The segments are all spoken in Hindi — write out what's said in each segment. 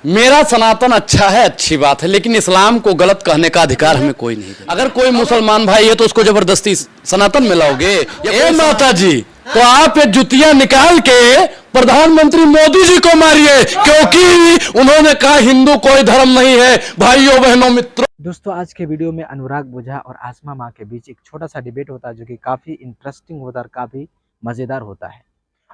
मेरा सनातन अच्छा है, अच्छी बात है, लेकिन इस्लाम को गलत कहने का अधिकार हमें कोई नहीं देता। अगर कोई मुसलमान भाई है तो उसको जबरदस्ती सनातन में लाओगे? ए माता जी, तो आप ये जुतियां निकाल के प्रधानमंत्री मोदी जी को मारिए, क्योंकि उन्होंने कहा हिंदू कोई धर्म नहीं है। भाइयों बहनों मित्रों, दोस्तों आज के वीडियो में अनुराग बुझा और आसमा माँ के बीच एक छोटा सा डिबेट होता है जो कि काफ़ी इंटरेस्टिंग होता है और काफ़ी मज़ेदार होता है।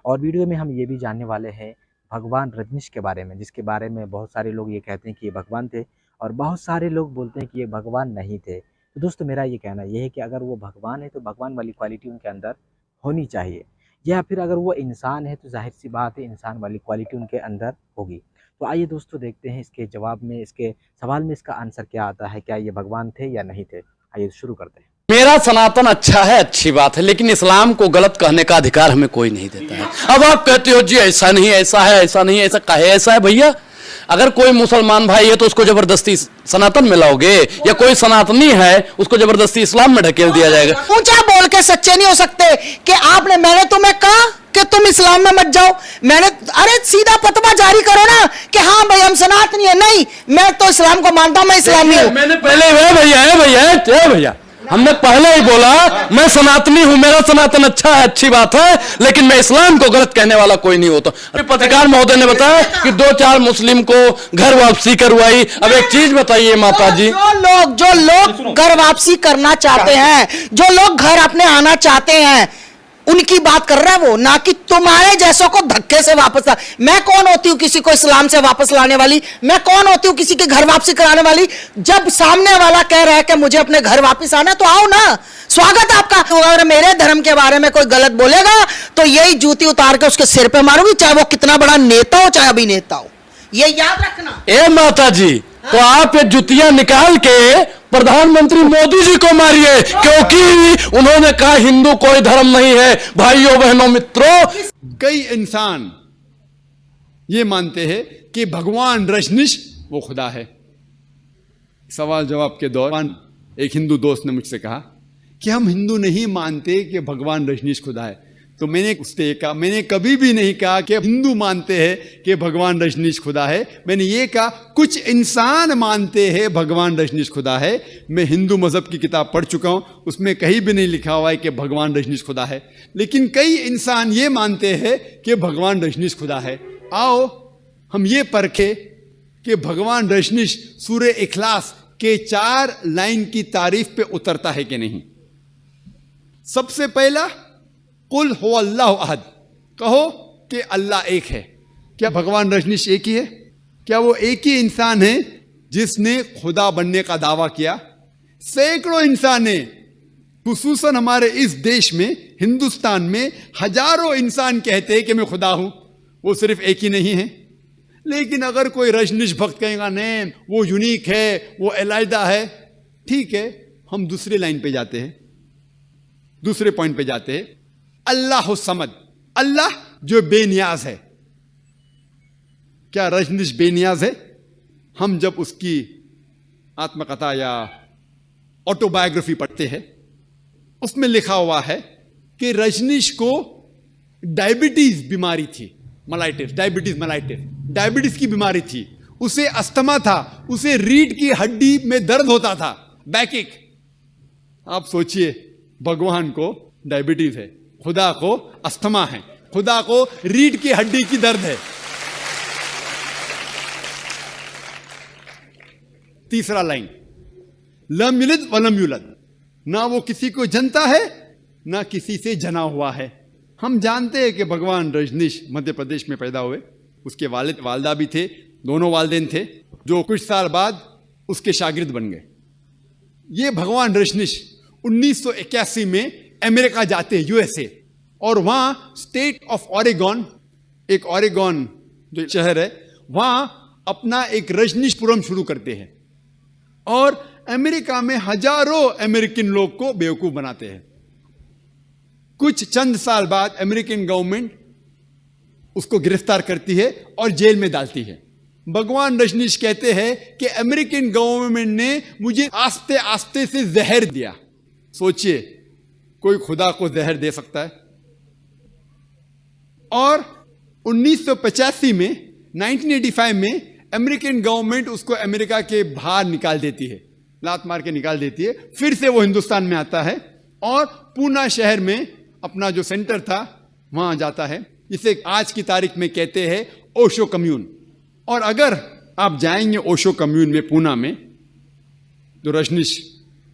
और वीडियो में हम ये भी जानने वाले हैं भगवान रजनीश के बारे में, जिसके बारे में बहुत सारे लोग ये कहते हैं कि ये भगवान थे और बहुत सारे लोग बोलते हैं कि ये भगवान नहीं थे। तो दोस्तों मेरा ये कहना ये है कि अगर वो भगवान है तो भगवान वाली क्वालिटी उनके अंदर होनी चाहिए, या फिर अगर वो इंसान है तो जाहिर सी बात है इंसान वाली क्वालिटी उनके अंदर होगी। तो आइए दोस्तों देखते हैं इसके जवाब में, इसके सवाल में इसका आंसर क्या आता है, क्या ये भगवान थे या नहीं थे। आइए शुरू करते हैं। मेरा सनातन अच्छा है, अच्छी बात है, लेकिन इस्लाम को गलत कहने का अधिकार हमें कोई नहीं देता है। अब आप कहते हो जी ऐसा नहीं, ऐसा है, ऐसा नहीं, ऐसा काहे ऐसा है? भैया, अगर कोई मुसलमान भाई है तो उसको जबरदस्ती सनातन में लाओगे, या कोई सनातनी है उसको जबरदस्ती इस्लाम में ढकेल दिया जाएगा? ऊंचा बोल के सच्चे नहीं हो सकते कि मैंने तुम्हें कहा कि तुम इस्लाम में मत जाओ। अरे सीधा फतवा जारी करो ना कि हाँ भाई हम सनातनी है। नहीं, मैं तो इस्लाम को मानता हूं, मैं इस्लामी हूं। मैंने पहले भैया हमने पहले ही बोला मैं सनातनी हूं, मेरा सनातन अच्छा है, अच्छी बात है, लेकिन मैं इस्लाम को गलत कहने वाला कोई नहीं होता। पत्रकार महोदय ने बताया कि 2-4 मुस्लिम को घर वापसी करवाई। अब एक चीज बताइए माता जी, जो लोग घर वापसी करना चाहते हैं, जो लोग घर अपने आना चाहते हैं, उनकी बात कर रहा है वो, ना कि तुम्हारे जैसों को धक्के से वापस ला। मैं कौन होती हूं किसी को इस्लाम से वापस लाने वाली? मैं कौन होती हूं किसी के घर वापसी कराने वाली? जब सामने वाला कह रहा है कि मुझे अपने घर वापस आना, तो आओ ना, स्वागत है आपका। अगर मेरे धर्म के बारे में कोई गलत बोलेगा तो यही जूती उतार के उसके सिर पे मारूंगी, चाहे वो कितना बड़ा नेता हो चाहे अभिनेता हो। ये याद रखना। ए माता जी, तो आप ये जुतियां निकाल के प्रधानमंत्री मोदी जी को मारिए, क्योंकि उन्होंने कहा हिंदू कोई धर्म नहीं है। भाइयों बहनों मित्रों, कई इंसान ये मानते हैं कि भगवान रजनीश वो खुदा है। सवाल जवाब के दौरान एक हिंदू दोस्त ने मुझसे कहा कि हम हिंदू नहीं मानते कि भगवान रजनीश खुदा है। तो मैंने उससे कहा, मैंने कभी भी नहीं कहा कि हिंदू मानते हैं कि भगवान रजनीश खुदा है। मैंने ये कहा कुछ इंसान मानते हैं भगवान रजनीश खुदा है। मैं हिंदू मज़हब की किताब पढ़ चुका हूँ, उसमें कहीं भी नहीं लिखा हुआ है कि भगवान रजनीश खुदा है, लेकिन कई इंसान ये मानते हैं कि भगवान रजनीश खुदा है। आओ हम ये परखें कि भगवान रजनीश सूरह इखलास के 4 लाइन की तारीफ पे उतरता है कि नहीं। सबसे पहला, कुल हो अल्लाह अहद, कहो कि अल्लाह एक है। क्या भगवान रजनीश एक ही है? क्या वो एक ही इंसान है जिसने खुदा बनने का दावा किया? सैकड़ों इंसान है, खुसूसन हमारे इस देश में, हिंदुस्तान में हजारों इंसान कहते हैं कि मैं खुदा हूं। वो सिर्फ एक ही नहीं है। लेकिन अगर कोई रजनीश भक्त कहेगा नहीं वो यूनिक है, वो अलहदा है, ठीक है, हम दूसरे लाइन पे जाते हैं, दूसरे पॉइंट पे जाते हैं। अल्लाह समद, अल्लाह जो बेनियाज है। क्या रजनीश बेनियाज है? हम जब उसकी आत्मकथा या ऑटोबायोग्राफी पढ़ते हैं, उसमें लिखा हुआ है कि रजनीश को डायबिटीज बीमारी थी, डायबिटीज की बीमारी थी। उसे अस्थमा था, उसे रीढ़ की हड्डी में दर्द होता था, बैकएक। आप सोचिए, भगवान को डायबिटीज है, खुदा को अस्थमा है, खुदा को रीढ़ की हड्डी की दर्द है। तीसरा लाइन, लम यलिद वलम यूलद, ना वो किसी को जनता है ना किसी से जना हुआ है। हम जानते हैं कि भगवान रजनीश मध्य प्रदेश में पैदा हुए, उसके वालिद वालदा भी थे, दोनों वालिदैन थे, जो कुछ साल बाद उसके शागिर्द बन गए। ये भगवान रजनीश 1981 में अमेरिका जाते हैं, यूएसए, और वहां स्टेट ऑफ ऑरेगॉन, एक ऑरेगॉन जो शहर है, वहां अपना एक रजनीशपुरम शुरू करते हैं और अमेरिका में हजारों अमेरिकन लोग को बेवकूफ बनाते हैं। कुछ चंद साल बाद अमेरिकन गवर्नमेंट उसको गिरफ्तार करती है और जेल में डालती है। भगवान रजनीश कहते हैं कि अमेरिकन गवर्नमेंट ने मुझे आस्ते आस्ते से जहर दिया। सोचिए, कोई खुदा को जहर दे सकता है? और 1985 में 1985 में अमेरिकन गवर्नमेंट उसको अमेरिका के बाहर निकाल देती है, लात मार के निकाल देती है। फिर से वो हिंदुस्तान में आता है और पूना शहर में अपना जो सेंटर था वहां जाता है। इसे आज की तारीख में कहते हैं ओशो कम्यून। और अगर आप जाएंगे ओशो कम्यून में पूना में, जो रजनीश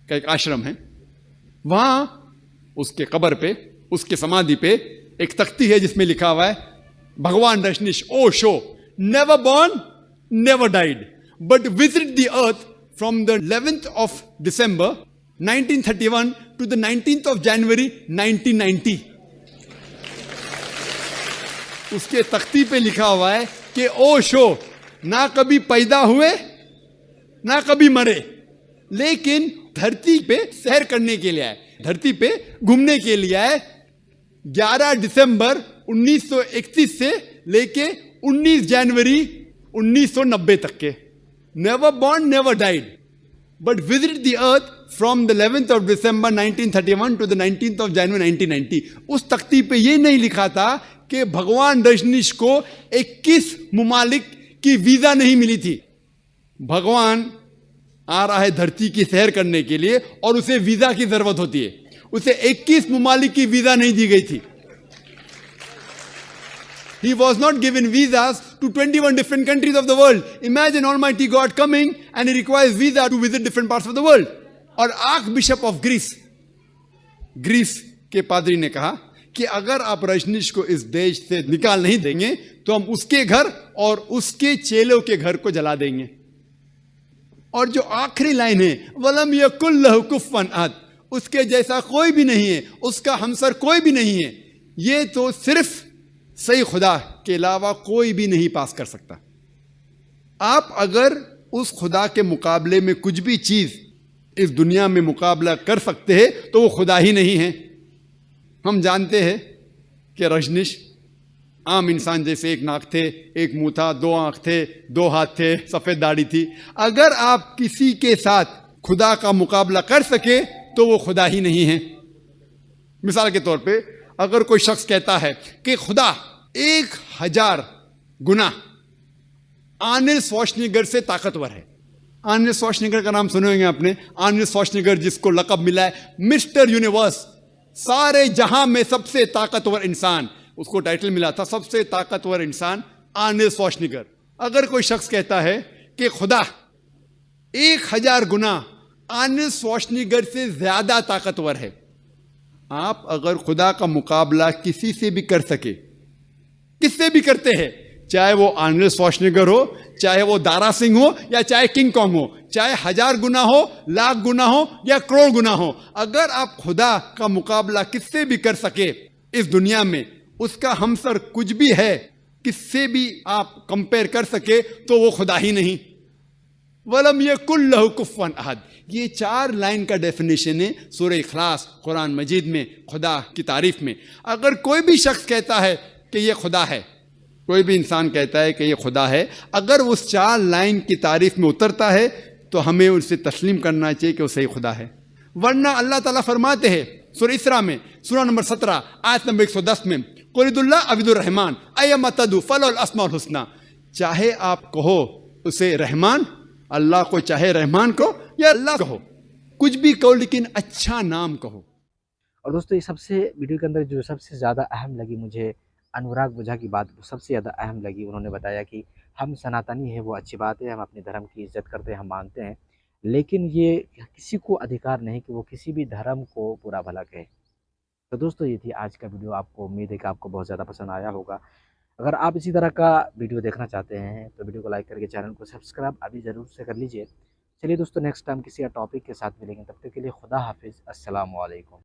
का एक आश्रम है, वहां उसके कब्र पे, उसके समाधि पे एक तख्ती है जिसमें लिखा हुआ है भगवान Rajneesh Osho never born never died but visit the earth from the 11th of December 1931 to the 19th of January 1990। उसके तख्ती पे लिखा हुआ है कि ओशो ना कभी पैदा हुए ना कभी मरे, लेकिन धरती पे सैर करने के लिए आए, धरती पे घूमने के लिए आए। 11 दिसंबर 1931 से लेके 19 जनवरी 1990 तक के। Never born never died but visit the earth from the 11th of December 1931 to the 19th of January 1990। उस तख्ती पे ये नहीं लिखा था कि भगवान रजनीश को 21 मुमालिक की वीजा नहीं मिली थी। भगवान आ रहा है धरती की सैर करने के लिए और उसे वीजा की जरूरत होती है, उसे 21 मुमालिक की वीजा नहीं दी गई थी। He was not given visas to 21 different countries of the world. Imagine Almighty God coming and He requires visa to visit different parts of the world. और आर्कबिशप ऑफ ग्रीस के पादरी ने कहा कि अगर आप रजनीश को इस देश से निकाल नहीं देंगे तो हम उसके घर और उसके चेलों के घर को जला देंगे। और जो आखिरी लाइन है वलम यकुल लहु कुफुवन अहद, उसके जैसा कोई भी नहीं है, उसका हमसर कोई भी नहीं है, ये तो सिर्फ सही खुदा के अलावा कोई भी नहीं पास कर सकता। आप अगर उस खुदा के मुकाबले में कुछ भी चीज इस दुनिया में मुकाबला कर सकते हैं तो वो खुदा ही नहीं है। हम जानते हैं कि रजनीश आम इंसान जैसे एक नाक थे, एक मुंह था, 2 आंख थे, 2 हाथ थे, सफेद दाढ़ी थी। अगर आप किसी के साथ खुदा का मुकाबला कर सके तो वो खुदा ही नहीं है। मिसाल के तौर पे अगर कोई शख्स कहता है कि खुदा 1000 गुना आर्नल्ड श्वार्ज़नेगर से ताकतवर है। आर्नल्ड श्वार्ज़नेगर का नाम सुने होंगे आपने। आर्नल्ड श्वार्ज़नेगर जिसको लक़ब मिला है मिस्टर यूनिवर्स, सारे जहां में सबसे ताकतवर इंसान, उसको टाइटल मिला था सबसे ताकतवर इंसान आर्नल्ड श्वार्ज़नेगर। अगर कोई शख्स कहता है कि खुदा 1000 गुना आर्नल्ड श्वार्ज़नेगर से ज्यादा ताकतवर है, आप अगर खुदा का मुकाबला किसी से भी कर सके, किससे भी करते हैं, चाहे वो आर्नल्ड श्वार्ज़नेगर हो, चाहे वो दारा सिंह हो, या चाहे किंग कॉन्ग हो, चाहे 1000 गुना हो, लाख गुना हो या करोड़ गुना हो, अगर आप खुदा का मुकाबला किससे भी कर सके इस दुनिया में, उसका हमसर कुछ भी है, किससे भी आप कंपेयर कर सके तो वो खुदा ही नहीं। वलम यकुल लहु कुफुवन अहद, ये 4 लाइन का डेफिनेशन है सूरह इखलास कुरान मजीद में खुदा की तारीफ में। अगर कोई भी शख्स कहता है कि ये खुदा है, कोई भी इंसान कहता है कि ये खुदा है, अगर उस 4 लाइन की तारीफ में उतरता है तो हमें उसे तस्लीम करना चाहिए कि वो सही खुदा है। वरना अल्लाह ताला फरमाते हैं सूरह इसरा में, सूरह नंबर 17 आयत नंबर 110 में, कुलिदुल्लाह अबिदुर रहमान अय्यमा तदू फलहुल अस्माउल हुस्ना, चाहे आप कहो उसे रहमान, अल्लाह को चाहे रहमान कहो या अल्लाह कहो, कुछ भी कहो लेकिन अच्छा नाम कहो। और दोस्तों ये सबसे वीडियो के अंदर जो सबसे ज़्यादा अहम लगी मुझे अनुराग बुझा की बात सबसे ज़्यादा अहम लगी। उन्होंने बताया कि हम सनातनी हैं, वो अच्छी बात है, हम अपने धर्म की इज्जत करते हैं, हम मानते हैं, लेकिन ये किसी को अधिकार नहीं कि वो किसी भी धर्म को बुरा भला कहे। तो दोस्तों ये थी आज का वीडियो। आपको उम्मीद है कि आपको बहुत ज़्यादा पसंद आया होगा। अगर आप इसी तरह का वीडियो देखना चाहते हैं तो वीडियो को लाइक करके चैनल को सब्सक्राइब अभी ज़रूर से कर लीजिए। चलिए दोस्तों नेक्स्ट टाइम किसी टॉपिक के साथ मिलेंगे, तब तक के लिए खुदा हाफिज़, अस्सलाम वालेकुम।